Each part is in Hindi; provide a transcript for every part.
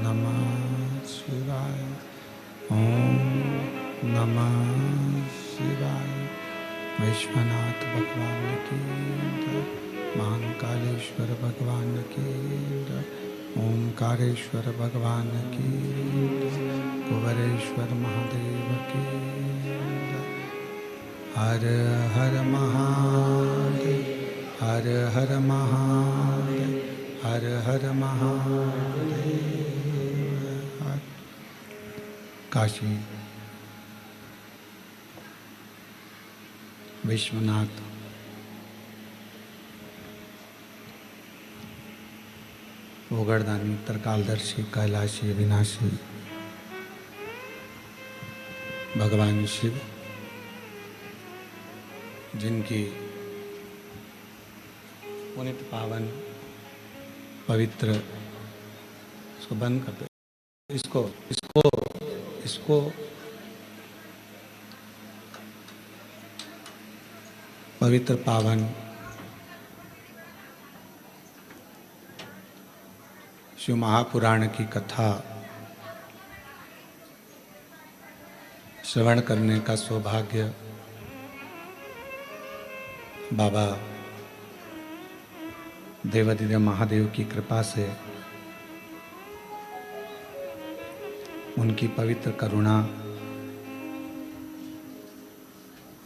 नमः शिवाय। ओम नमः शिवाय। विश्वनाथ भगवान की जय। महाकालेश्वर भगवान की जय। ओंकारेश्वर भगवान की जय। कुबेरेश्वर महादेव की जय। हर हर महादेव, हर हर महादेव, हर हर महादेव। काशी विश्वनाथ ओगरदानी त्रिकालदर्शी कैलाशी अविनाशी भगवान शिव, जिनकी पुनित पावन पवित्र, इसको बंद कर दो, इसको इसको इसको पवित्र पावन शिव महापुराण की कथा श्रवण करने का सौभाग्य बाबा देवाधिदेव महादेव की कृपा से, उनकी पवित्र करुणा,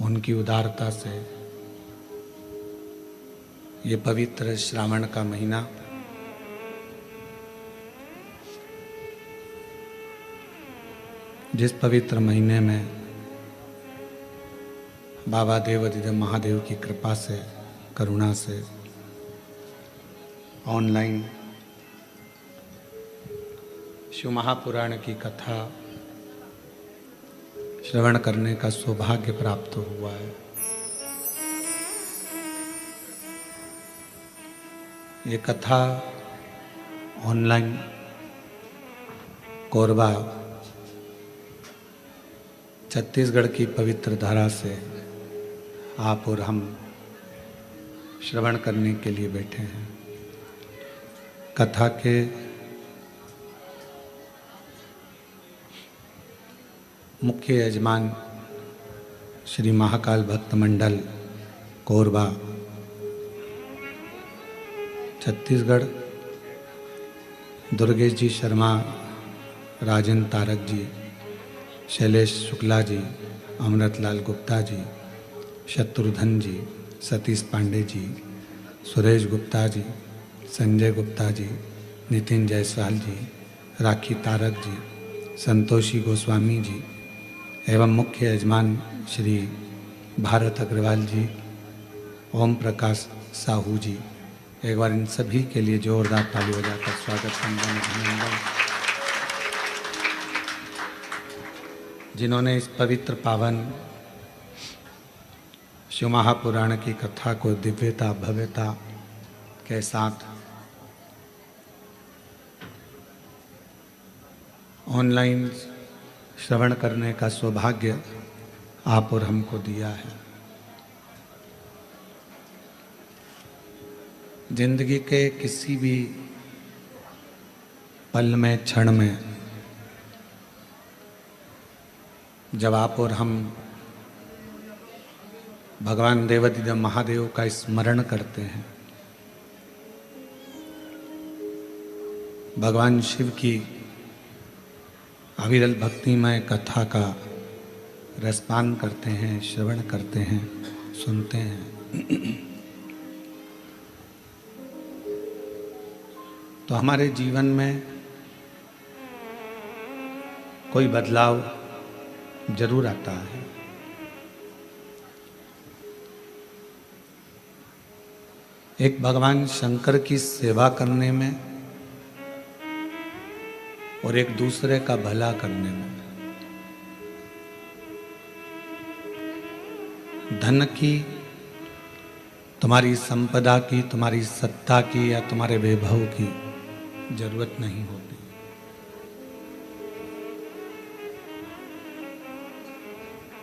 उनकी उदारता से ये पवित्र श्रावण का महीना जिस पवित्र महीने में बाबा देवाधिदेव महादेव की कृपा से, करुणा से ऑनलाइन शिव महापुराण की कथा श्रवण करने का सौभाग्य प्राप्त हुआ है। ये कथा ऑनलाइन कोरबा छत्तीसगढ़ की पवित्र धारा से आप और हम श्रवण करने के लिए बैठे हैं। कथा के मुख्य यजमान श्री महाकाल भक्त मंडल कोरबा छत्तीसगढ़, दुर्गेश जी शर्मा, राजेंद्र तारक जी, शैलेश शुक्ला जी, अमृतलाल गुप्ता जी, शत्रुघ्न जी, सतीश पांडे जी, सुरेश गुप्ता जी, संजय गुप्ता जी, नितिन जायसवाल जी, राखी तारक जी, संतोषी गोस्वामी जी एवं मुख्य यजमान श्री भारत अग्रवाल जी, ओम प्रकाश साहू जी। एक बार इन सभी के लिए जोरदार ताली बजाकर स्वागत अभिनंदन। जिन्होंने इस पवित्र पावन शिव महापुराण की कथा को दिव्यता भव्यता के साथ ऑनलाइन श्रवण करने का सौभाग्य आप और हमको दिया है। जिंदगी के किसी भी पल में, क्षण में जब आप और हम भगवान देवाधिदेव महादेव का स्मरण करते हैं, भगवान शिव की अविरल भक्तिमय कथा का रसपान करते हैं, श्रवण करते हैं, सुनते हैं, तो हमारे जीवन में कोई बदलाव जरूर आता है। एक भगवान शंकर की सेवा करने में और एक दूसरे का भला करने में, धन की, तुम्हारी संपदा की, तुम्हारी सत्ता की या तुम्हारे वैभव की जरूरत नहीं होती।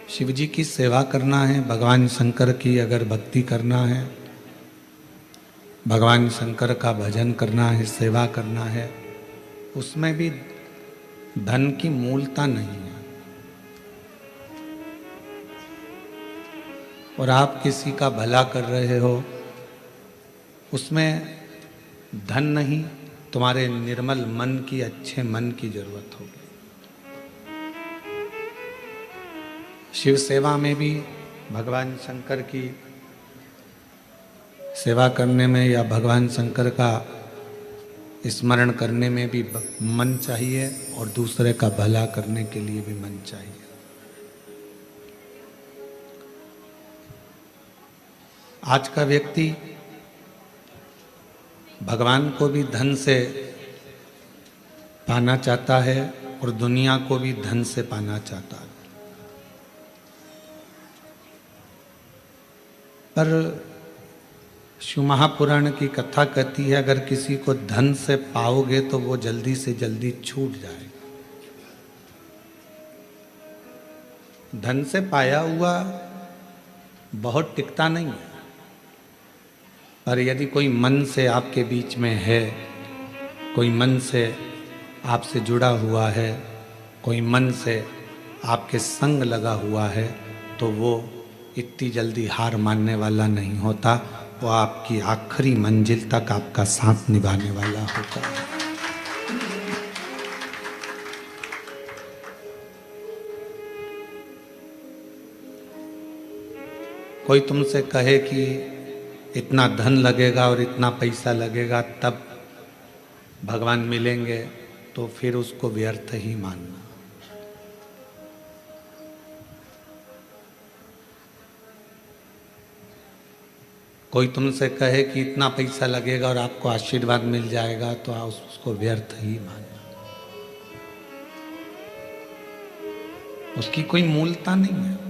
शिव जी की सेवा करना है, भगवान शंकर की अगर भक्ति करना है, भगवान शंकर का भजन करना है, सेवा करना है, उसमें भी धन की मूलता नहीं है। और आप किसी का भला कर रहे हो, उसमें धन नहीं, तुम्हारे निर्मल मन की, अच्छे मन की जरूरत होगी। शिव सेवा में भी भगवान शंकर की सेवा करने में या भगवान शंकर का स्मरण करने में भी मन चाहिए, और दूसरे का भला करने के लिए भी मन चाहिए। आज का व्यक्ति भगवान को भी धन से पाना चाहता है और दुनिया को भी धन से पाना चाहता है। पर शिव महापुराण की कथा कहती है, अगर किसी को धन से पाओगे तो वो जल्दी से जल्दी छूट जाएगा। धन से पाया हुआ बहुत टिकता नहीं है, पर यदि कोई मन से आपके बीच में है, कोई मन से आपसे जुड़ा हुआ है, कोई मन से आपके संग लगा हुआ है, तो वो इतनी जल्दी हार मानने वाला नहीं होता। वो आपकी आखिरी मंजिल तक आपका साथ निभाने वाला होता है। कोई तुमसे कहे कि इतना धन लगेगा और इतना पैसा लगेगा तब भगवान मिलेंगे, तो फिर उसको व्यर्थ ही मानना। कोई तुमसे कहे कि इतना पैसा लगेगा और आपको आशीर्वाद मिल जाएगा, तो आप उसको व्यर्थ ही मानना। उसकी कोई मूलता नहीं है।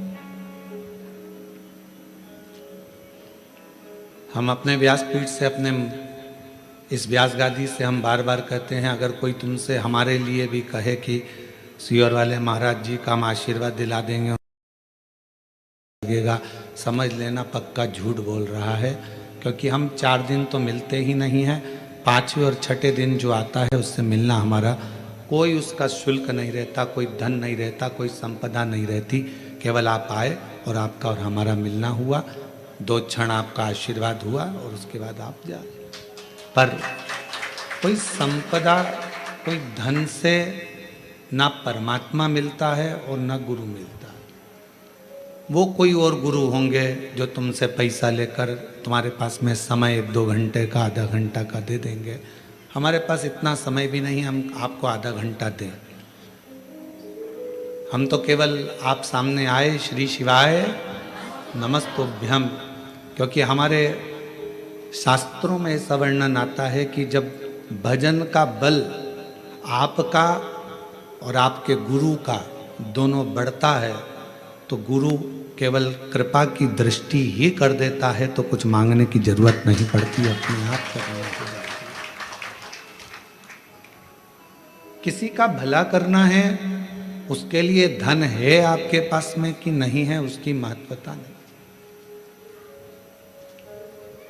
हम अपने व्यासपीठ से, अपने इस व्यास गादी से हम बार बार कहते हैं, अगर कोई तुमसे हमारे लिए भी कहे कि सियोर वाले महाराज जी का हम आशीर्वाद दिला देंगे लगेगा, समझ लेना पक्का झूठ बोल रहा है। क्योंकि हम 4 दिन तो मिलते ही नहीं हैं। 5वें और 6ठे दिन जो आता है उससे मिलना हमारा कोई उसका शुल्क नहीं रहता, कोई धन नहीं रहता, कोई संपदा नहीं रहती। केवल आप आए और आपका और हमारा मिलना हुआ, 2 क्षण आपका आशीर्वाद हुआ और उसके बाद आप जाए। पर कोई संपदा, कोई धन से ना परमात्मा मिलता है और ना गुरु मिलता है। वो कोई और गुरु होंगे जो तुमसे पैसा लेकर तुम्हारे पास में समय 1-2 घंटे का, आधा घंटा का दे देंगे। हमारे पास इतना समय भी नहीं हम आपको आधा घंटा दें। हम तो केवल आप सामने आए, श्री शिवाय नमस्तुभ्यम, क्योंकि हमारे शास्त्रों में ऐसा वर्णन आता है कि जब भजन का बल आपका और आपके गुरु का दोनों बढ़ता है, तो गुरु केवल कृपा की दृष्टि ही कर देता है, तो कुछ मांगने की जरूरत नहीं पड़ती, अपने आप करने की। किसी का भला करना है, उसके लिए धन है आपके पास में कि नहीं है, उसकी महत्वता नहीं।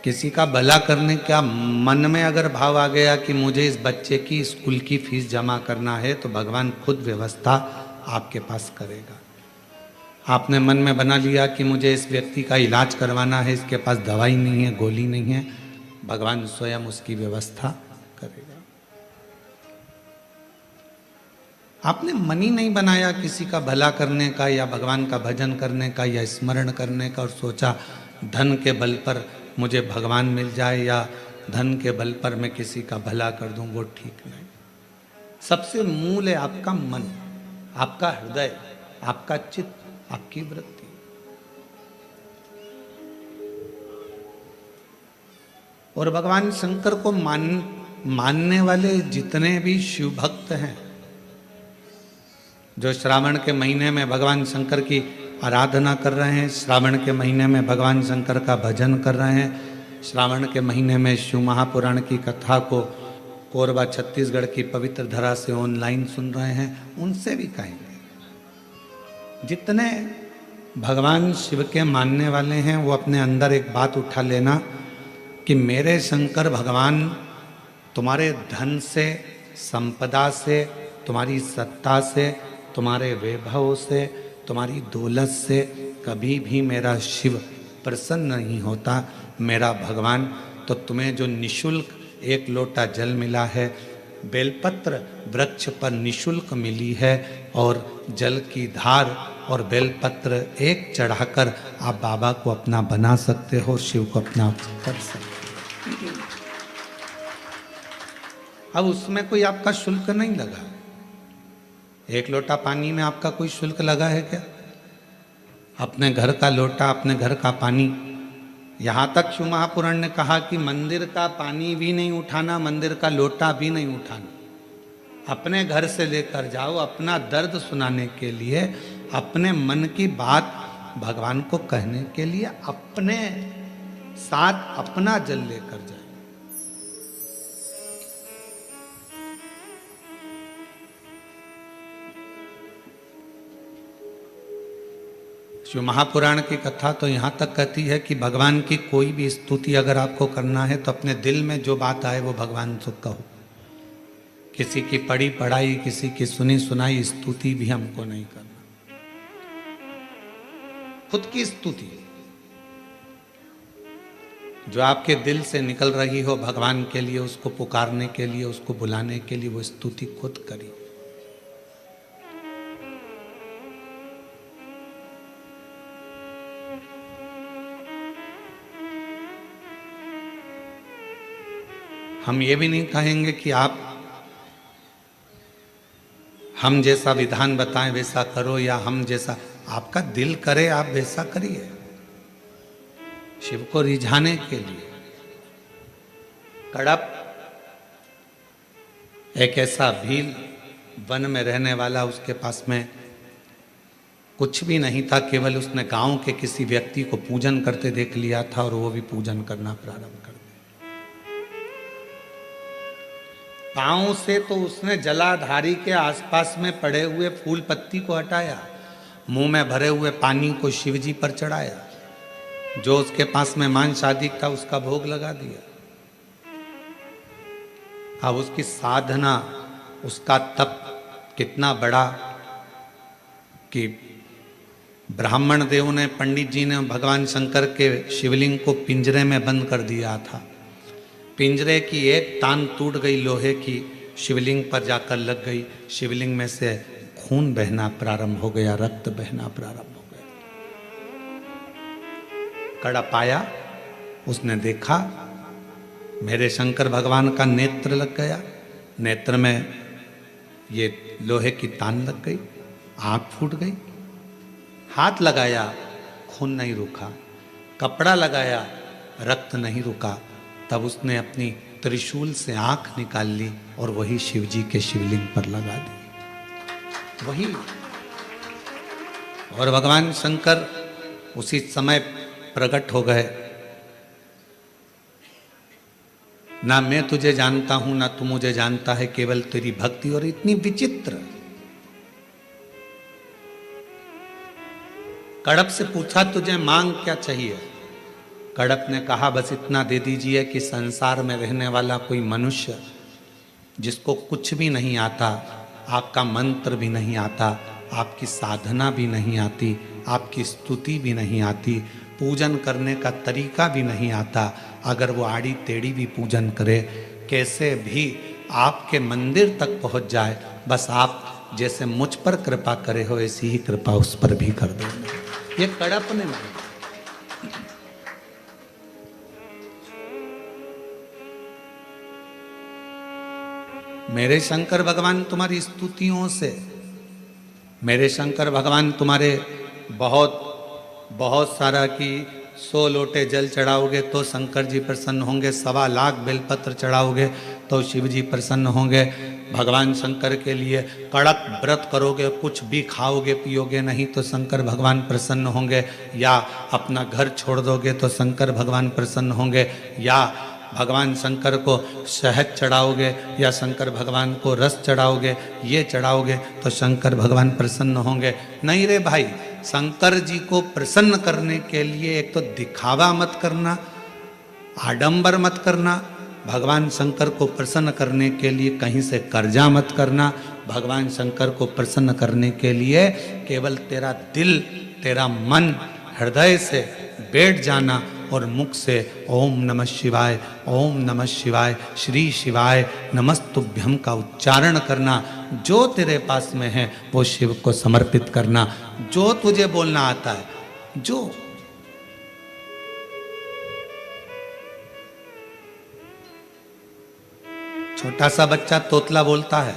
किसी का भला करने का मन में अगर भाव आ गया कि मुझे इस बच्चे की स्कूल की फीस जमा करना है, तो भगवान खुद व्यवस्था आपके पास करेगा। आपने मन में बना लिया कि मुझे इस व्यक्ति का इलाज करवाना है, इसके पास दवाई नहीं है, गोली नहीं है, भगवान स्वयं उसकी व्यवस्था करेगा। आपने मन ही नहीं बनाया किसी का भला करने का या भगवान का भजन करने का या स्मरण करने का, और सोचा धन के बल पर मुझे भगवान मिल जाए या धन के बल पर मैं किसी का भला कर दूं, वो ठीक नहीं। सबसे मूल है आपका मन, आपका हृदय, आपका चित्त, आपकी वृत्ति। और भगवान शंकर को मानने वाले जितने भी शिव भक्त हैं, जो श्रावण के महीने में भगवान शंकर की आराधना कर रहे हैं, श्रावण के महीने में भगवान शंकर का भजन कर रहे हैं, श्रावण के महीने में शिव महापुराण की कथा को कोरबा छत्तीसगढ़ की पवित्र धरा से ऑनलाइन सुन रहे हैं, उनसे भी कहेंगे, जितने भगवान शिव के मानने वाले हैं, वो अपने अंदर एक बात उठा लेना कि मेरे शंकर भगवान तुम्हारे धन से, संपदा से, तुम्हारी सत्ता से, तुम्हारे वैभव से, तुम्हारी दौलत से कभी भी मेरा शिव प्रसन्न नहीं होता, मेरा भगवान। तो तुम्हें जो निशुल्क एक लोटा जल मिला है, बेलपत्र वृक्ष पर निशुल्क मिली है, और जल की धार और बेलपत्र एक चढ़ाकर आप बाबा को अपना बना सकते हो, शिव को अपना कर सकते हो। अब उसमें कोई आपका शुल्क नहीं लगा। एक लोटा पानी में आपका कोई शुल्क लगा है क्या? अपने घर का लोटा, अपने घर का पानी, यहाँ तक शिव महापुराण ने कहा कि मंदिर का पानी भी नहीं उठाना, मंदिर का लोटा भी नहीं उठाना, अपने घर से लेकर जाओ, अपना दर्द सुनाने के लिए, अपने मन की बात भगवान को कहने के लिए अपने साथ अपना जल लेकर जाए। शिव महापुराण की कथा तो यहाँ तक कहती है कि भगवान की कोई भी स्तुति अगर आपको करना है तो अपने दिल में जो बात आए वो भगवान से कहो। किसी की पढ़ी पढ़ाई, किसी की सुनी सुनाई स्तुति भी हमको नहीं करना, खुद की स्तुति जो आपके दिल से निकल रही हो भगवान के लिए, उसको पुकारने के लिए, उसको बुलाने के लिए, वो स्तुति खुद करिए। हम ये भी नहीं कहेंगे कि आप हम जैसा विधान बताएं वैसा करो, या हम जैसा आपका दिल करे आप वैसा करिए, शिव को रिझाने के लिए। कड़प एक ऐसा भील वन में रहने वाला, उसके पास में कुछ भी नहीं था, केवल उसने गांव के किसी व्यक्ति को पूजन करते देख लिया था और वो भी पूजन करना प्रारंभ कर दिया। पांव से तो उसने जलाधारी के आसपास में पड़े हुए फूल पत्ती को हटाया, मुंह में भरे हुए पानी को शिवजी पर चढ़ाया, जो उसके पास में मांस आदि था उसका भोग लगा दिया। अब उसकी साधना, उसका तप कितना बड़ा कि ब्राह्मण देव ने, पंडित जी ने भगवान शंकर के शिवलिंग को पिंजरे में बंद कर दिया था। पिंजरे की एक तान टूट गई लोहे की, शिवलिंग पर जाकर लग गई, शिवलिंग में से खून बहना प्रारंभ हो गया, रक्त बहना प्रारंभ हो गया। कड़प आया, उसने देखा मेरे शंकर भगवान का नेत्र लग गया, नेत्र में ये लोहे की तान लग गई, आंख फूट गई। हाथ लगाया, खून नहीं रुका, कपड़ा लगाया, रक्त नहीं रुका। तब उसने अपनी त्रिशूल से आंख निकाल ली और वही शिवजी के शिवलिंग पर लगा दी, वही। और भगवान शंकर उसी समय प्रकट हो गए। ना मैं तुझे जानता हूं, ना तू मुझे जानता है, केवल तेरी भक्ति। और इतनी विचित्र। कड़प से पूछा तुझे मांग क्या चाहिए? कड़प ने कहा बस इतना दे दीजिए कि संसार में रहने वाला कोई मनुष्य जिसको कुछ भी नहीं आता, आपका मंत्र भी नहीं आता, आपकी साधना भी नहीं आती, आपकी स्तुति भी नहीं आती, पूजन करने का तरीका भी नहीं आता, अगर वो आड़ी टेढ़ी भी पूजन करे, कैसे भी आपके मंदिर तक पहुंच जाए, बस आप जैसे मुझ पर कृपा करे हो ऐसी ही कृपा उस पर भी कर दो। ये कड़प ने मांगा। मेरे शंकर भगवान तुम्हारी स्तुतियों से, मेरे शंकर भगवान तुम्हारे बहुत सारा कि 100 लोटे जल चढ़ाओगे तो शंकर जी प्रसन्न होंगे, 1.25 लाख बेलपत्र चढ़ाओगे तो शिव जी प्रसन्न होंगे। भगवान शंकर के लिए कड़क व्रत करोगे, कुछ भी खाओगे पियोगे नहीं तो शंकर भगवान प्रसन्न होंगे, या अपना घर छोड़ दोगे तो शंकर भगवान प्रसन्न होंगे, या भगवान शंकर को शहद चढ़ाओगे या शंकर भगवान को रस चढ़ाओगे, ये चढ़ाओगे तो शंकर भगवान प्रसन्न होंगे। नहीं रे भाई, शंकर जी को प्रसन्न करने के लिए एक तो दिखावा मत करना, आडंबर मत करना, भगवान शंकर को प्रसन्न करने के लिए कहीं से कर्जा मत करना। भगवान शंकर को प्रसन्न करने के लिए केवल तेरा दिल, तेरा मन हृदय से बैठ जाना और मुख से ओम नमः शिवाय, ओम नमः शिवाय, श्री शिवाय नमस्तुभ्यम का उच्चारण करना। जो तेरे पास में है वो शिव को समर्पित करना। जो तुझे बोलना आता है, जो छोटा सा बच्चा तोतला बोलता है,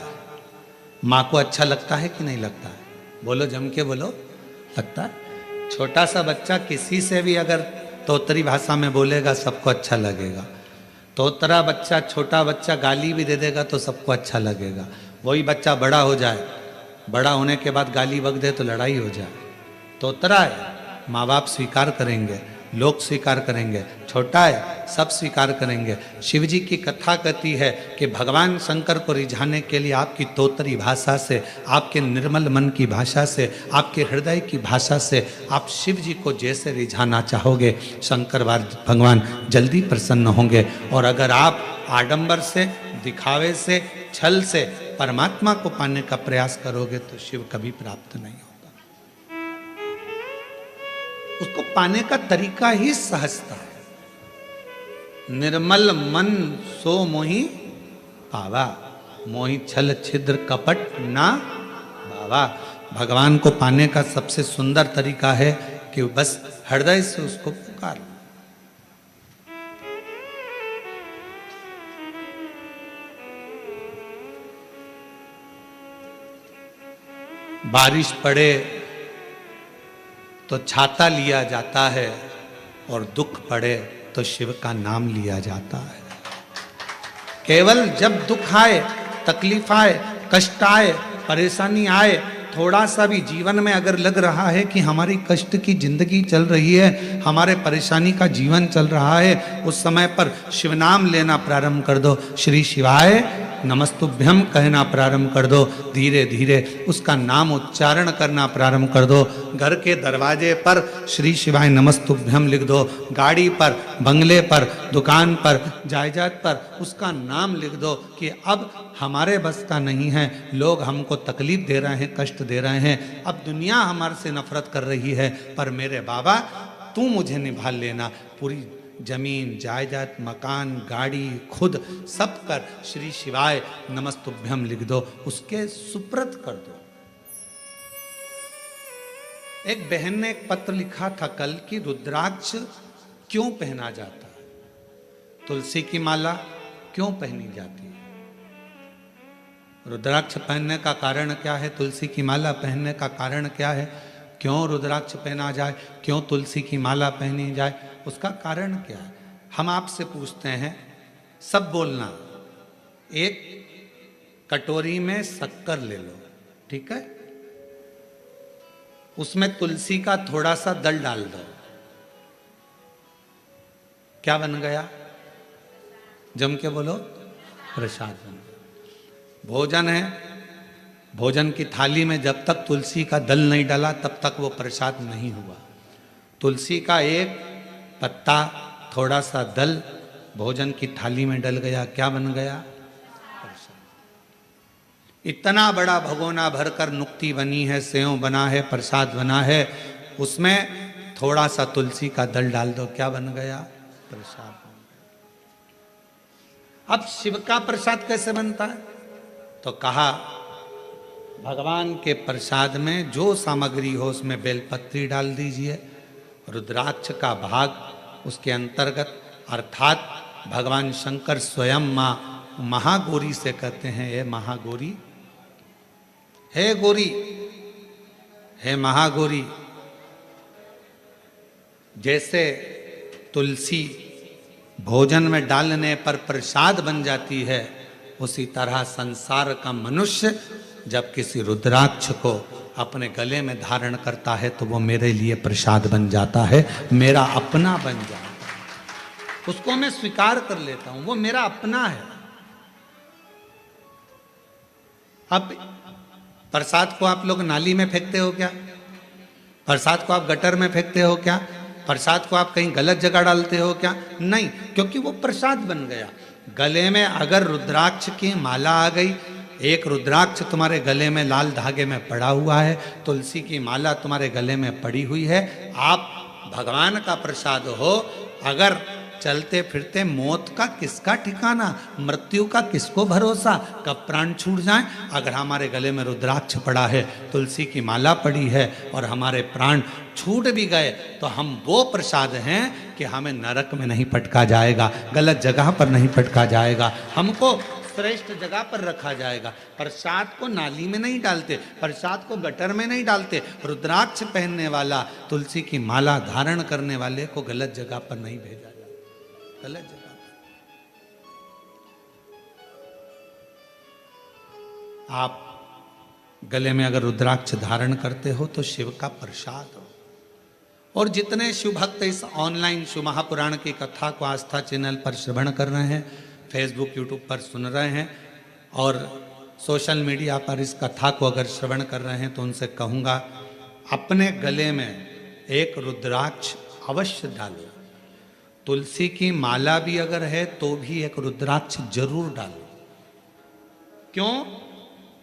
माँ को अच्छा लगता है कि नहीं लगता है? बोलो, जम के बोलो, लगता है। छोटा सा बच्चा किसी से भी अगर तोतरी भाषा में बोलेगा सबको अच्छा लगेगा। तोतरा बच्चा, छोटा बच्चा गाली भी दे देगा तो सबको अच्छा लगेगा। वही बच्चा बड़ा हो जाए, बड़ा होने के बाद गाली बक दे तो लड़ाई हो जाए। तोतरा है, माँ बाप स्वीकार करेंगे, लोग स्वीकार करेंगे। छोटा है, सब स्वीकार करेंगे। शिव जी की कथा कहती है कि भगवान शंकर को रिझाने के लिए आपकी तोतरी भाषा से, आपके निर्मल मन की भाषा से, आपके हृदय की भाषा से आप शिव जी को जैसे रिझाना चाहोगे, शंकर भगवान जल्दी प्रसन्न होंगे। और अगर आप आडंबर से, दिखावे से, छल से परमात्मा को पाने का प्रयास करोगे तो शिव कभी प्राप्त नहीं होगा। उसको पाने का तरीका ही सहजता है। निर्मल मन सो मोहि पावा, मोहि छल छिद्र कपट ना बावा। भगवान को पाने का सबसे सुंदर तरीका है कि बस हृदय से उसको पुकार। बारिश पड़े तो छाता लिया जाता है और दुख पड़े तो शिव का नाम लिया जाता है। केवल जब दुख आए, तकलीफ आए, कष्ट आए, परेशानी आए, थोड़ा सा भी जीवन में अगर लग रहा है कि हमारी कष्ट की जिंदगी चल रही है, हमारे परेशानी का जीवन चल रहा है, उस समय पर शिव नाम लेना प्रारंभ कर दो। श्री शिवाय नमस्तुभ्यम कहना प्रारंभ कर दो। धीरे धीरे उसका नाम उच्चारण करना प्रारंभ कर दो। घर के दरवाजे पर श्री शिवाय नमस्तुभ्यम लिख दो। गाड़ी पर, बंगले पर, दुकान पर, जायदाद पर उसका नाम लिख दो कि अब हमारे बस का नहीं है, लोग हमको तकलीफ दे रहे हैं, कष्ट दे रहे हैं, अब दुनिया हमारे से नफरत कर रही है, पर मेरे बाबा तू मुझे निभा लेना। पूरी जमीन, जायदाद, मकान, गाड़ी, खुद सब कर श्री शिवाय नमस्तुभ्यम लिख दो, उसके सुप्रत कर दो। एक बहन ने एक पत्र लिखा था कल कि रुद्राक्ष क्यों पहना जाता है, तुलसी की माला क्यों पहनी जाती है। रुद्राक्ष पहनने का कारण क्या है, तुलसी की माला पहनने का कारण क्या है, क्यों रुद्राक्ष पहना जाए, क्यों तुलसी की माला पहनी जाए, उसका कारण क्या है। हम आपसे पूछते हैं, सब बोलना। एक कटोरी में शक्कर ले लो, ठीक है, उसमें तुलसी का थोड़ा सा दल डाल दो, क्या बन गया? जम के बोलो, प्रसाद बन गया। भोजन है, भोजन की थाली में जब तक तुलसी का दल नहीं डाला तब तक वो प्रसाद नहीं हुआ। तुलसी का एक पत्ता, थोड़ा सा दल भोजन की थाली में डल गया, क्या बन गया? प्रसाद। इतना बड़ा भगोना भरकर नुक्ति बनी है, सेव बना है, प्रसाद बना है, उसमें थोड़ा सा तुलसी का दल डाल दो, क्या बन गया? प्रसाद। अब शिव का प्रसाद कैसे बनता है? तो कहा भगवान के प्रसाद में जो सामग्री हो उसमें बेलपत्री डाल दीजिए, रुद्राक्ष का भाग उसके अंतर्गत, अर्थात भगवान शंकर स्वयं माँ महागौरी से कहते हैं, हे महागौरी, हे गौरी, हे महागौरी। जैसे तुलसी भोजन में डालने पर प्रसाद बन जाती है, उसी तरह संसार का मनुष्य जब किसी रुद्राक्ष को अपने गले में धारण करता है तो वो मेरे लिए प्रसाद बन जाता है, मेरा अपना बन जाता है, उसको मैं स्वीकार कर लेता हूं, वो मेरा अपना है। अब प्रसाद को आप लोग नाली में फेंकते हो क्या? प्रसाद को आप गटर में फेंकते हो क्या? प्रसाद को आप कहीं गलत जगह डालते हो क्या? नहीं, क्योंकि वो प्रसाद बन गया। गले में अगर रुद्राक्ष की माला आ गई, एक रुद्राक्ष तुम्हारे गले में लाल धागे में पड़ा हुआ है, तुलसी की माला तुम्हारे गले में पड़ी हुई है, आप भगवान का प्रसाद हो। अगर चलते फिरते मौत का किसका ठिकाना, मृत्यु का किसको भरोसा, कब प्राण छूट जाए। अगर हमारे गले में रुद्राक्ष पड़ा है, तुलसी की माला पड़ी है और हमारे प्राण छूट भी गए, तो हम वो प्रसाद हैं कि हमें नरक में नहीं पटका जाएगा, गलत जगह पर नहीं पटका जाएगा, हमको श्रेष्ठ जगह पर रखा जाएगा। प्रसाद को नाली में नहीं डालते, प्रसाद को गटर में नहीं डालते। रुद्राक्ष पहनने वाला, तुलसी की माला धारण करने वाले को गलत जगह पर नहीं भेजा जाता, गलत जगह पर। आप गले में अगर रुद्राक्ष धारण करते हो तो शिव का प्रसाद हो। और जितने शिव भक्त इस ऑनलाइन शिव महापुराण की कथा को आस्था चैनल पर श्रवण कर रहे हैं, फेसबुक यूट्यूब पर सुन रहे हैं और सोशल मीडिया पर इस कथा को अगर श्रवण कर रहे हैं, तो उनसे कहूँगा अपने गले में एक रुद्राक्ष अवश्य डालो। तुलसी की माला भी अगर है तो भी एक रुद्राक्ष जरूर डालो। क्यों?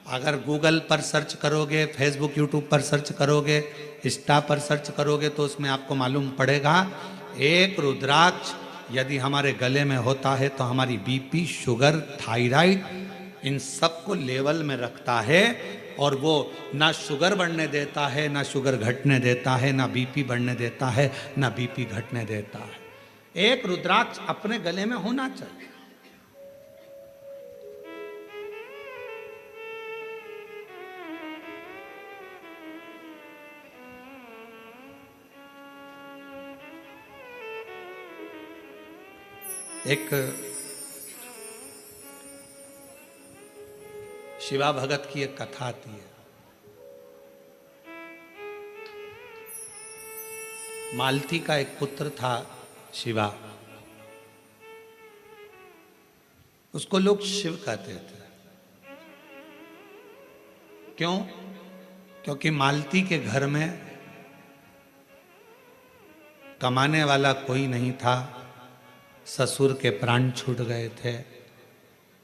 अगर गूगल पर सर्च करोगे, फेसबुक यूट्यूब पर सर्च करोगे, इंस्टा पर सर्च करोगे, तो उसमें आपको मालूम पड़ेगा एक रुद्राक्ष यदि हमारे गले में होता है तो हमारी बीपी, शुगर, थायराइड, इन सब को लेवल में रखता है। और वो ना शुगर बढ़ने देता है, ना शुगर घटने देता है, ना बीपी बढ़ने देता है, ना बीपी घटने देता है। एक रुद्राक्ष अपने गले में होना चाहिए। एक शिवा भगत की एक कथा आती है। मालती का एक पुत्र था शिवा, उसको लोग शिव कहते थे। क्यों? क्योंकि मालती के घर में कमाने वाला कोई नहीं था, ससुर के प्राण छूट गए थे,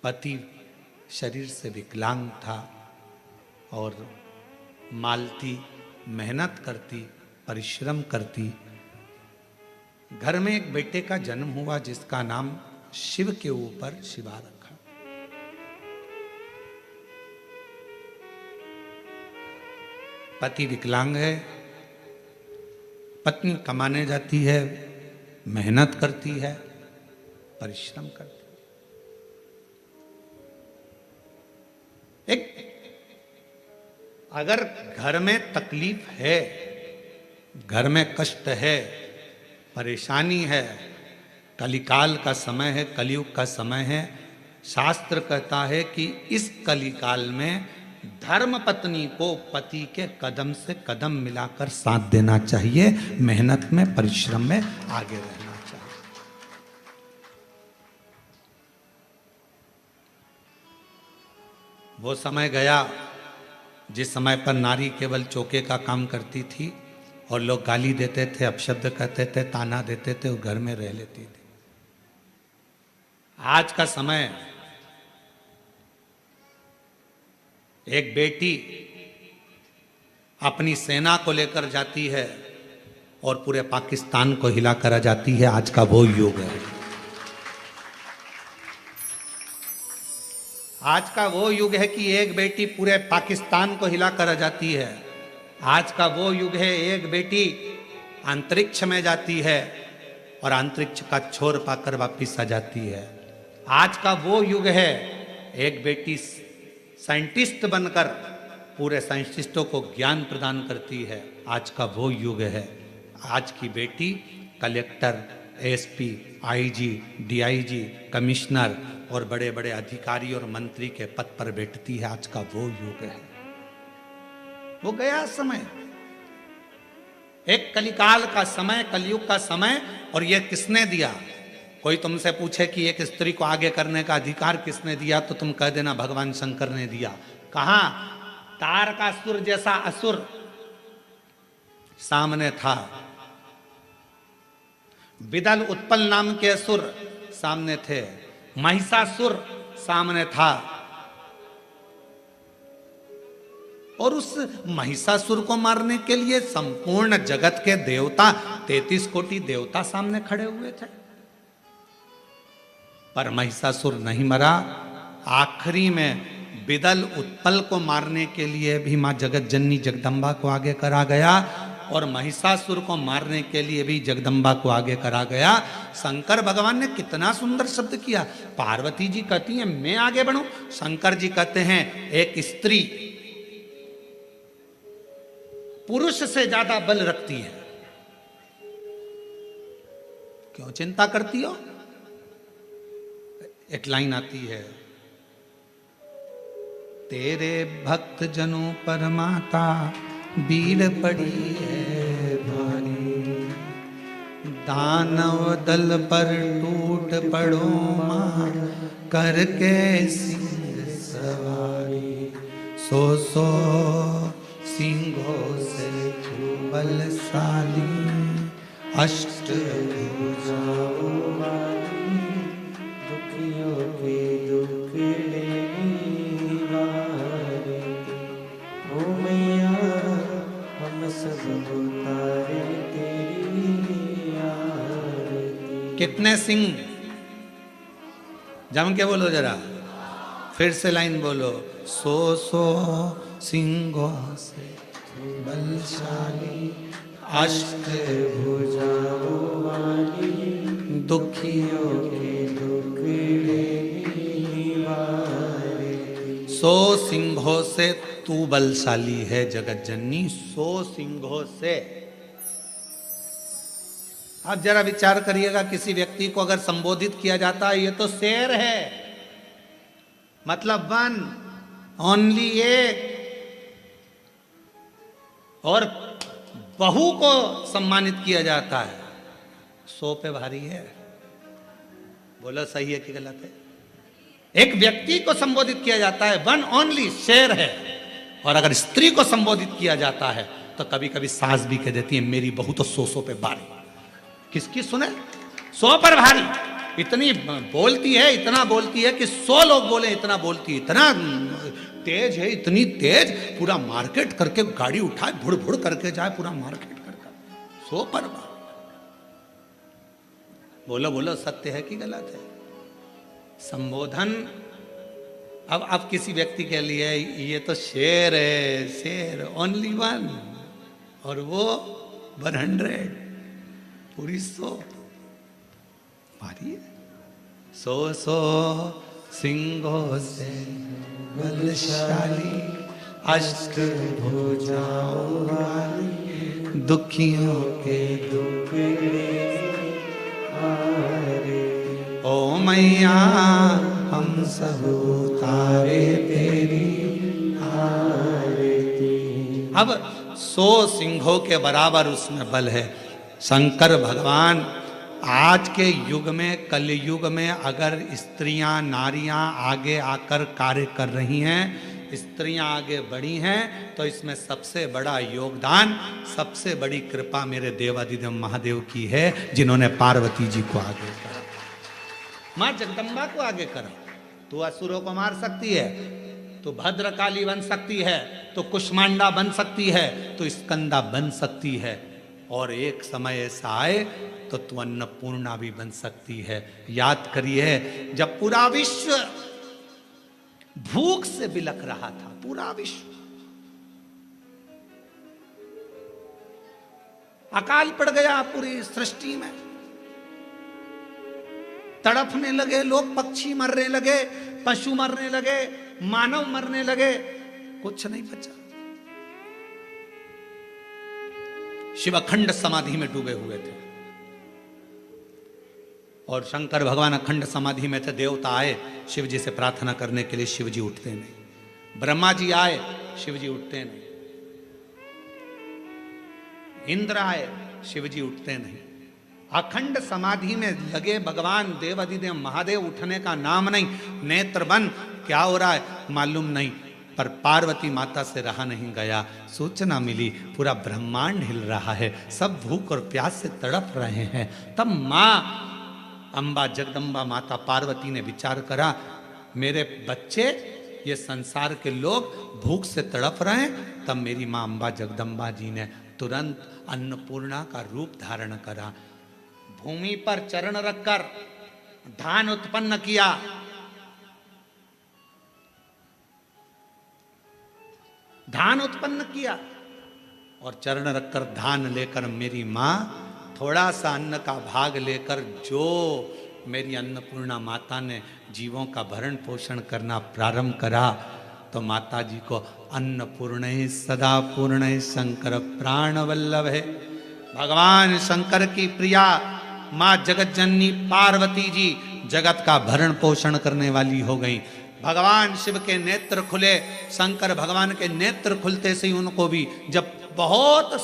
पति शरीर से विकलांग था और मालती मेहनत करती, परिश्रम करती। घर में एक बेटे का जन्म हुआ जिसका नाम शिव के ऊपर शिवा रखा। पति विकलांग है, पत्नी कमाने जाती है, मेहनत करती है, परिश्रम करती है। एक अगर घर में तकलीफ है, घर में कष्ट है, परेशानी है, कलिकाल का समय है, कलयुग का समय है, शास्त्र कहता है कि इस कलिकाल में धर्म पत्नी को पति के कदम से कदम मिलाकर साथ देना चाहिए, मेहनत में, परिश्रम में आगे रहना चाहिए। वो समय गया जिस समय पर नारी केवल चौके का काम करती थी और लोग गाली देते थे, अपशब्द कहते थे, ताना देते थे, वो घर में रह लेती थी। आज का समय एक बेटी अपनी सेना को लेकर जाती है और पूरे पाकिस्तान को हिला कर आ जाती है। आज का वो युग है। आज का वो युग है कि एक बेटी पूरे पाकिस्तान को हिला कर आ जाती है। आज का वो युग है एक बेटी अंतरिक्ष में जाती है और अंतरिक्ष का छोर पाकर वापिस आ जाती है। आज का वो युग है एक बेटी साइंटिस्ट बनकर पूरे साइंटिस्टों को ज्ञान प्रदान करती है। आज का वो युग है। आज की बेटी collector, SP, IG, DIG, commissioner और बड़े बड़े अधिकारी और मंत्री के पद पर बैठती है। आज का वो युग है। वो गया समय, एक कलिकाल का समय, कलयुग का समय। और ये किसने दिया? कोई तुमसे पूछे कि एक स्त्री को आगे करने का अधिकार किसने दिया, तो तुम कह देना भगवान शंकर ने दिया। कहां? तारकासुर जैसा असुर सामने था, विदल उत्पल नाम के असुर सामने थे, महिषासुर सामने था, और उस महिषासुर को मारने के लिए संपूर्ण जगत के देवता 33 कोटि देवता सामने खड़े हुए थे, पर महिषासुर नहीं मरा। आखिरी में विदल उत्पल को मारने के लिए भी मां जगत जननी जगदम्बा को आगे करा गया, और महिषासुर को मारने के लिए भी जगदम्बा को आगे करा गया। शंकर भगवान ने कितना सुंदर शब्द किया। पार्वती जी कहती हैं मैं आगे बढ़ूं, शंकर जी कहते हैं एक स्त्री पुरुष से ज्यादा बल रखती है, क्यों चिंता करती हो। एक लाइन आती है, तेरे भक्त जनों पर माता वीर पड़ी है भारी, दानव दल पर टूट पड़ो मां करके सिंह सवारी, सो सिंहों से बलशाली, अष्ट भुजाओं वाली, दुखियों के दुख लेने वाली, ओ मैया हम सब उतारे तेरी आरती। कितने सिंह, जम के बोलो जरा, फिर से लाइन बोलो, सो सिंहों से बलशाली, अष्ट भुजाओं वाली, दुखियों के दुख लेने वाली। 100 सिंहों से तू बलशाली है जगत जननी, 100 सिंहों से। आप जरा विचार करिएगा, किसी व्यक्ति को अगर संबोधित किया जाता है ये तो शेर है, मतलब वन ओनली एक, और बहू को सम्मानित किया जाता है 100 पे भारी है। बोलो सही है कि गलत है। एक व्यक्ति को संबोधित किया जाता है वन ओनली, शेर है, और अगर स्त्री को संबोधित किया जाता है तो कभी कभी सास भी कह देती है मेरी बहू तो 100 पे भारी। किसकी सुने, 100 पर भारी। इतनी बोलती है, इतना बोलती है कि 100 लोग बोले इतना बोलती है, इतना तेज है, इतनी तेज, पूरा मार्केट करके गाड़ी उठाए भुड़ भुड़ करके जाए, पूरा मार्केट करके 100 पर। बोलो बोलो सत्य है कि गलत है। संबोधन, अब किसी व्यक्ति के लिए ये तो शेर है, शेर ओनली वन, और वो 100 पूरी 100 भारी है। 100 सिंहों से बलशाली, अष्ट भुजाओं वाली, दुखियों के दुख हारे, ओ मैया हम सब उतारे तेरी आरती। अब 100 सिंहों के बराबर उसमें बल है। शंकर भगवान आज के युग में, कलयुग में, अगर स्त्रियां नारियां आगे आकर कार्य कर रही हैं, स्त्रियां आगे बढ़ी हैं, तो इसमें सबसे बड़ा योगदान, सबसे बड़ी कृपा मेरे देवादिदेव महादेव की है, जिन्होंने पार्वती जी को आगे करा, मां जगदम्बा को आगे करा। तू असुरों को मार सकती है, तो भद्रकाली बन सकती है, तो कुष्मांडा बन सकती है, तो स्कंदा बन सकती है, और एक समय ऐसा आए तो तू अन्नपूर्णा भी बन सकती है। याद करिए, जब पूरा विश्व भूख से बिलख रहा था, पूरा विश्व, अकाल पड़ गया पूरी सृष्टि में, तड़पने लगे लोग, पक्षी मरने लगे, पशु मरने लगे, मानव मरने लगे, कुछ नहीं बचा। शिव अखंड समाधि में डूबे हुए थे, और शंकर भगवान अखंड समाधि में थे। देवता आए शिव जी से प्रार्थना करने के लिए, शिव जी उठते नहीं। ब्रह्मा जी आए, शिव जी उठते नहीं। इंद्र आए, शिव जी उठते नहीं। अखंड समाधि में लगे भगवान देवादिदेव महादेव, उठने का नाम नहीं। नेत्र बंद, क्या हो रहा है मालूम नहीं। पर पार्वती माता से रहा नहीं गया। सूचना मिली पूरा ब्रह्मांड हिल रहा है, सब भूख और प्यास से तड़प रहे हैं। तब माँ अम्बा जगदम्बा माता पार्वती ने विचार करा, मेरे बच्चे ये संसार के लोग भूख से तड़प रहे हैं। तब मेरी माँ अम्बा जगदम्बा जी ने तुरंत अन्नपूर्णा का रूप धारण करा, भूमि पर चरण रखकर धान उत्पन्न किया। धान उत्पन्न किया और चरण रखकर धान लेकर मेरी माँ थोड़ा सा अन्न का भाग लेकर, जो मेरी अन्नपूर्णा माता ने जीवों का भरण पोषण करना प्रारंभ करा, तो माता जी को अन्नपूर्ण सदा पूर्ण शंकर प्राण वल्लभ है। भगवान शंकर की प्रिया माँ जगत जननी पार्वती जी जगत का भरण पोषण करने वाली हो गई। भगवान शिव के नेत्र खुले, शंकर भगवान के नेत्र खुलते से ही उनको भी, जब बहुत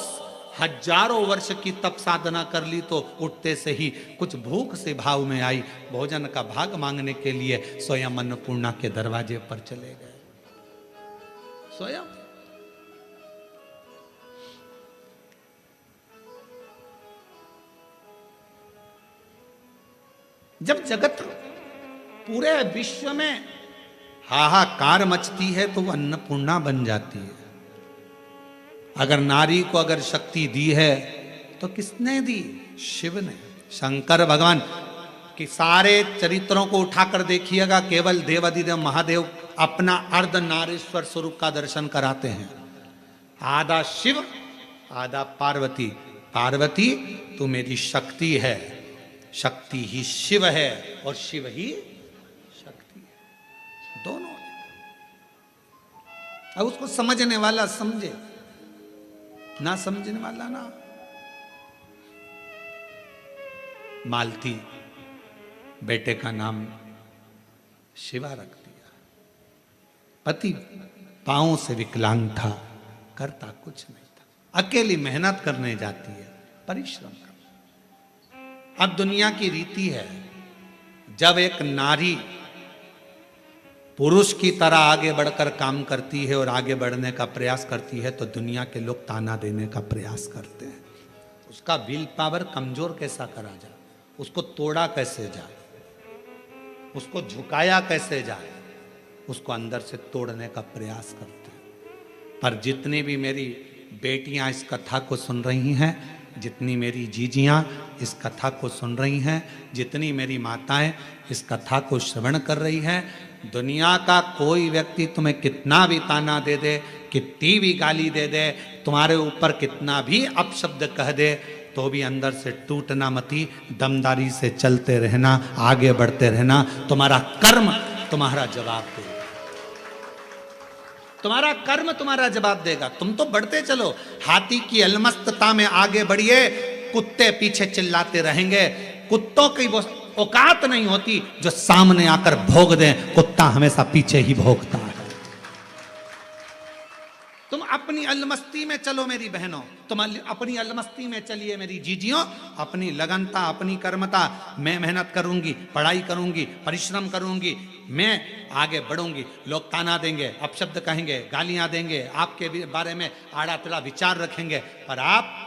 हजारों वर्ष की तप साधना कर ली तो उठते से ही कुछ भूख से भाव में आई, भोजन का भाग मांगने के लिए स्वयं अन्नपूर्णा के दरवाजे पर चले गए। स्वयं जब जगत पूरे विश्व में हाहाकार मचती है तो वो अन्नपूर्णा बन जाती है। अगर नारी को अगर शक्ति दी है तो किसने दी? शिव ने। शंकर भगवान कि सारे चरित्रों को उठाकर देखिएगा, केवल देवाधिदेव महादेव अपना अर्ध नारीश्वर स्वरूप का दर्शन कराते हैं। आधा शिव आधा पार्वती। पार्वती तू मेरी शक्ति है, शक्ति ही शिव है और शिव ही शक्ति है, दोनों। अब उसको समझने वाला समझे, ना समझने वाला ना। मालती बेटे का नाम शिवा रख दिया। पति पांवों से विकलांग था, करता कुछ नहीं था। अकेली मेहनत करने जाती है, परिश्रम कर। अब दुनिया की रीति है, जब एक नारी पुरुष की तरह आगे बढ़कर काम करती है और आगे बढ़ने का प्रयास करती है तो दुनिया के लोग ताना देने का प्रयास करते हैं। उसका विल पावर कमजोर कैसा करा जाए, उसको तोड़ा कैसे जाए, उसको झुकाया कैसे जाए, उसको अंदर से तोड़ने का प्रयास करते हैं। पर जितनी भी मेरी बेटियां इस कथा को सुन रही हैं, जितनी मेरी जीजियां इस कथा को सुन रही हैं, जितनी मेरी माताएं इस कथा को श्रवण कर रही हैं, दुनिया का कोई व्यक्ति तुम्हें कितना भी ताना दे दे, कितनी भी गाली दे दे, तुम्हारे ऊपर कितना भी अपशब्द कह दे, तो भी अंदर से टूटना मती, दमदारी से चलते रहना, आगे बढ़ते रहना। तुम्हारा कर्म तुम्हारा जवाब देगा, तुम्हारा कर्म तुम्हारा जवाब देगा। तुम तो बढ़ते चलो, हाथी की अलमस्तता में आगे बढ़िए, कुत्ते पीछे चिल्लाते रहेंगे। कुत्तों की वो औकात नहीं होती जो सामने आकर भोग दें, कुत्ता हमेशा पीछे ही भोगता है। तुम अपनी अलमस्ती में चलो मेरी बहनों, तुम अपनी अलमस्ती में चलिए मेरी जीजियों, अपनी लगनता, अपनी कर्मता। मैं मेहनत करूंगी, पढ़ाई करूंगी, परिश्रम करूंगी, मैं आगे बढ़ूंगी। लोग ताना देंगे, अपशब्द कहेंगे, गालियां देंगे, आपके बारे में आड़ा टेढ़ा विचार रखेंगे, पर आप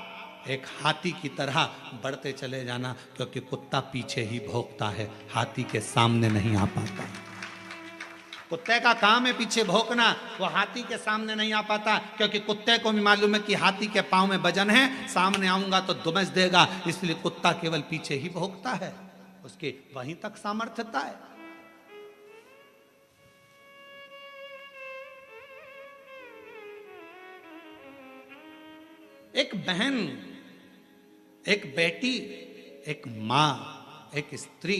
एक हाथी की तरह बढ़ते चले जाना, क्योंकि कुत्ता पीछे ही भौंकता है, हाथी के सामने नहीं आ पाता। कुत्ते का काम है पीछे भौंकना, वो हाथी के सामने नहीं आ पाता, क्योंकि कुत्ते को भी मालूम है कि हाथी के पांव में वजन है, सामने आऊंगा तो दुमस देगा, इसलिए कुत्ता केवल पीछे ही भौंकता है, उसके वहीं तक सामर्थ्यता है। एक बहन, एक बेटी, एक मां, एक स्त्री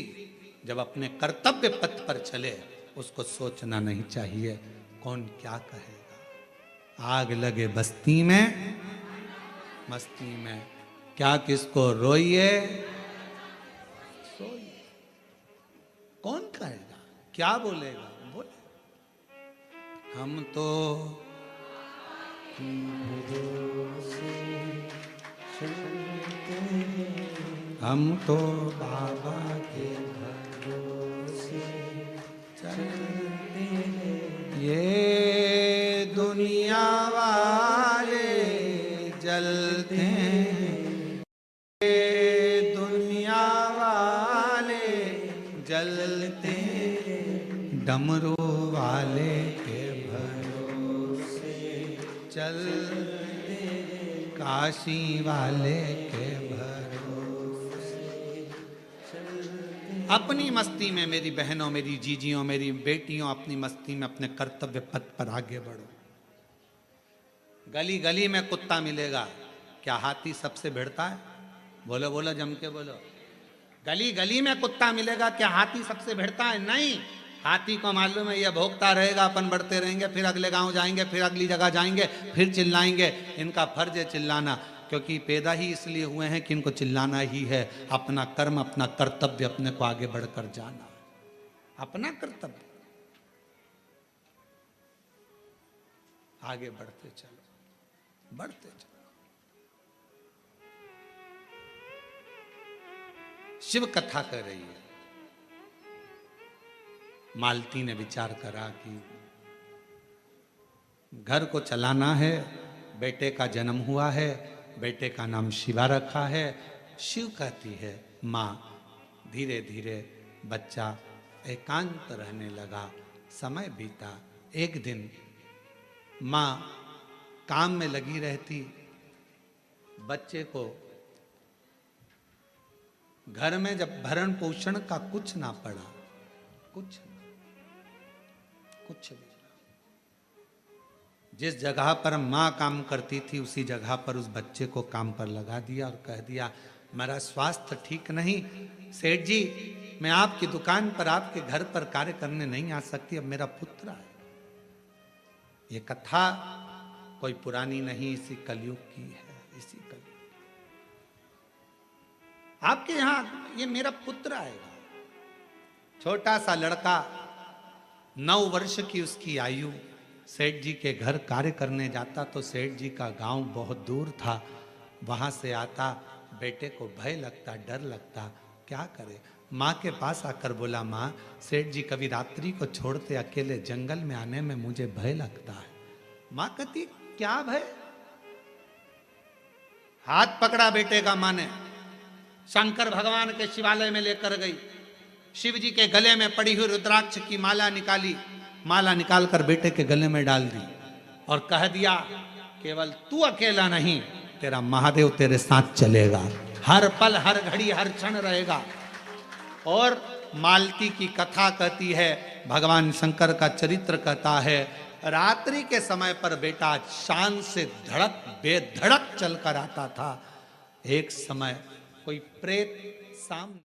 जब अपने कर्तव्य पथ पर चले, उसको सोचना नहीं चाहिए कौन क्या कहेगा। आग लगे बस्ती में, मस्ती में, क्या किसको रोइए सोइए, कौन कहेगा, क्या बोलेगा, बोले। हम तो हम तो बाबा के भरोसे चलते हैं, ये चल काशी वाले के भरोसे। अपनी मस्ती में मेरी बहनों, मेरी जीजियों, मेरी बेटियों, अपनी मस्ती में अपने कर्तव्य पथ पर आगे बढ़ो। गली गली में कुत्ता मिलेगा, क्या हाथी सबसे भिड़ता है? बोलो बोलो, जम के बोलो। गली गली में कुत्ता मिलेगा, क्या हाथी सबसे भिड़ता है? नहीं। हाथी को मालूम है, यह भोगता रहेगा, अपन बढ़ते रहेंगे, फिर अगले गांव जाएंगे, फिर अगली जगह जाएंगे, फिर चिल्लाएंगे। इनका फर्ज है चिल्लाना, क्योंकि पैदा ही इसलिए हुए हैं कि इनको चिल्लाना ही है। अपना कर्म, अपना कर्तव्य, अपने को आगे बढ़कर जाना, अपना कर्तव्य, आगे बढ़ते चलो, बढ़ते चलो। शिव कथा कर रही है। मालती ने विचार करा कि घर को चलाना है, बेटे का जन्म हुआ है, बेटे का नाम शिवा रखा है। शिव कहती है माँ। धीरे धीरे बच्चा एकांत रहने लगा, समय बीता। एक दिन माँ काम में लगी रहती, बच्चे को घर में जब भरण पोषण का कुछ ना पड़ा, कुछ भी, जिस जगह पर माँ काम करती थी उसी जगह पर उस बच्चे को काम पर लगा दिया और कह दिया मेरा स्वास्थ्य ठीक नहीं, सेठ जी मैं आपकी दुकान पर, आपके घर पर कार्य करने नहीं आ सकती, अब मेरा पुत्र है। ये कथा कोई पुरानी नहीं, इसी कलयुग की है, इसी कलयुग। आपके यहां ये मेरा पुत्र आएगा। छोटा सा लड़का, 9 वर्ष की उसकी आयु, सेठ जी के घर कार्य करने जाता तो सेठ जी का गांव बहुत दूर था। वहां से आता, बेटे को भय लगता, डर लगता, क्या करे। माँ के पास आकर बोला माँ, सेठ जी कभी रात्रि को छोड़ते अकेले जंगल में आने में मुझे भय लगता है। माँ कहती क्या भय? हाथ पकड़ा बेटे का माँ ने, शंकर भगवान के शिवालय में लेकर गई। शिव जी के गले में पड़ी हुई रुद्राक्ष की माला निकाली, माला निकालकर बेटे के गले में डाल दी और कह दिया केवल तू अकेला नहीं, तेरा महादेव तेरे साथ चलेगा, हर पल हर घड़ी हर क्षण रहेगा। और मालती की कथा कहती है, भगवान शंकर का चरित्र कहता है, रात्रि के समय पर बेटा शान से धड़क बेधड़क चलकर आता था। एक समय कोई प्रेत सामने